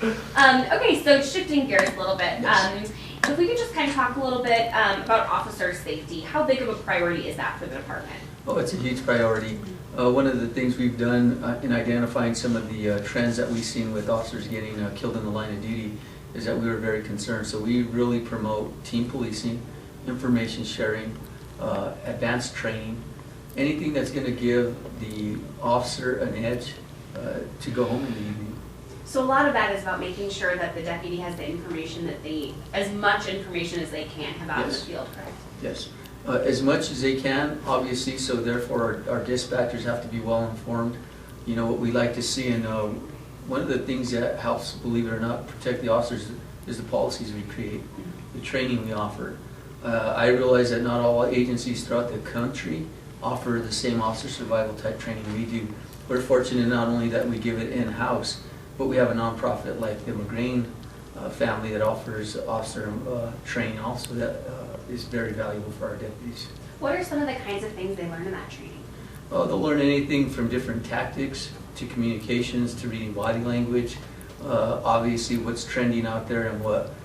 Okay, so shifting gears a little bit. Yes. If we could just kind of talk a little bit about officer safety. How big of a priority is that for the department? Oh, it's a huge priority. One of the things we've done in identifying some of the trends that we've seen with officers getting killed in the line of duty is that we were very concerned. So we really promote team policing, information sharing, advanced training, anything that's going to give the officer an edge to go home in the evening. So a lot of that is about making sure that the deputy has the information that as much information as they can have out in the field, correct? Yes. As much as they can, obviously, so therefore our dispatchers have to be well informed. You know, what we like to see, and one of the things that helps, believe it or not, protect the officers is the policies we create, the training we offer. I realize that not all agencies throughout the country offer the same officer survival type training we do. We're fortunate not only that we give it in-house, but we have a nonprofit like the McGrain family that offers officer training also that is very valuable for our deputies. What are some of the kinds of things they learn in that training? Well, they'll learn anything from different tactics to communications to reading body language, obviously what's trending out there and what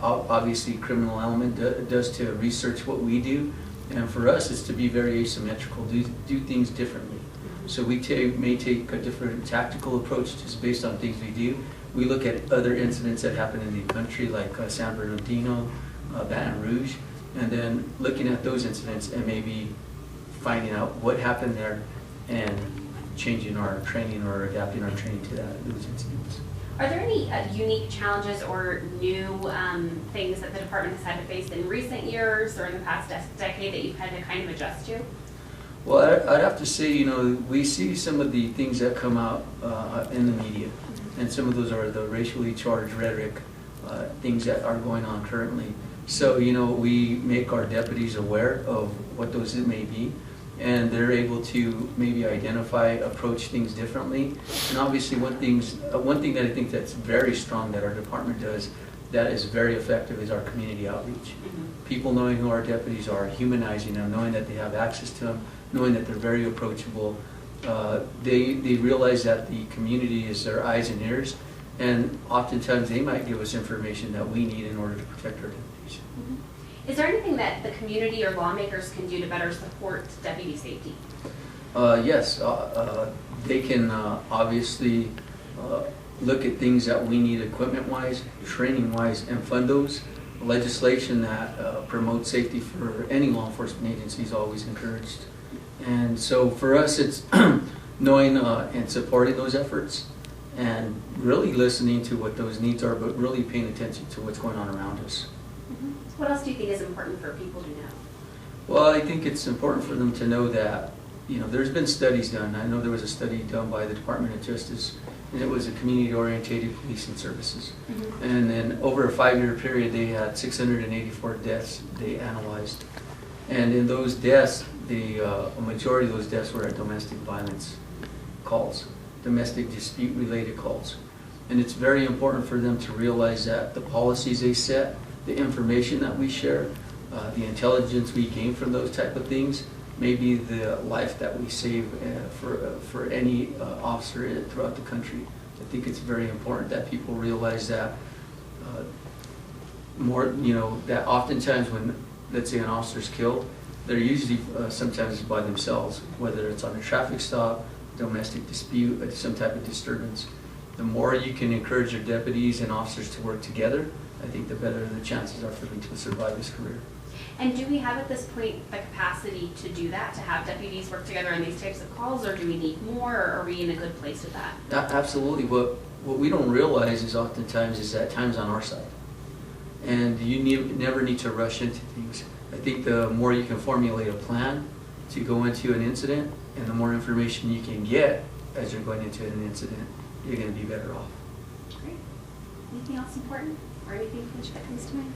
obviously criminal element does to research what we do. And for us, it's to be very asymmetrical, do things differently. So we may take a different tactical approach just based on things we do. We look at other incidents that happen in the country like San Bernardino, Baton Rouge, and then looking at those incidents and maybe finding out what happened there and changing our training or adapting our training to those incidents. Are there any unique challenges or new things that the department has had to face in recent years or in the past decade that you've had to kind of adjust to? Well, I'd have to say, you know, we see some of the things that come out in the media, and some of those are the racially charged rhetoric, things that are going on currently. So, you know, we make our deputies aware of what those may be, and they're able to maybe identify, approach things differently. And obviously one thing that I think that's very strong that our department does that is very effective is our community outreach. People knowing who our deputies are, humanizing them, knowing that they have access to them, knowing that they're very approachable. They realize that the community is their eyes and ears, and oftentimes they might give us information that we need in order to protect our deputies. Is there anything that the community or lawmakers can do to better support deputy safety? Yes, they can obviously look at things that we need equipment-wise, training-wise, and fund those. Legislation that promotes safety for any law enforcement agency is always encouraged. And so for us, it's knowing and supporting those efforts and really listening to what those needs are, but really paying attention to what's going on around us. What else do you think is important for people to know? Well, I think it's important for them to know that, you know, there's been studies done. I know there was a study done by the Department of Justice, and it was a community-oriented policing services. And then over a 5-year period, they had 684 deaths they analyzed. And in those deaths, a majority of those deaths were at domestic violence calls, domestic dispute-related calls. And it's very important for them to realize that the policies they set, the information that we share, the intelligence we gain from those type of things, may be the life that we save for any officer throughout the country. I think it's very important that people realize that that oftentimes when, let's say, an officer's killed, they're usually sometimes by themselves, whether it's on a traffic stop, domestic dispute, some type of disturbance. The more you can encourage your deputies and officers to work together, I think the better the chances are for them to survive this career. And do we have at this point the capacity to do that, to have deputies work together on these types of calls, or do we need more, or are we in a good place with that? Absolutely. What we don't realize is oftentimes is that time's on our side. And you never need to rush into things. I think the more you can formulate a plan to go into an incident, and the more information you can get as you're going into an incident, you're going to be better off. Great. Anything else important, or anything that comes to mind?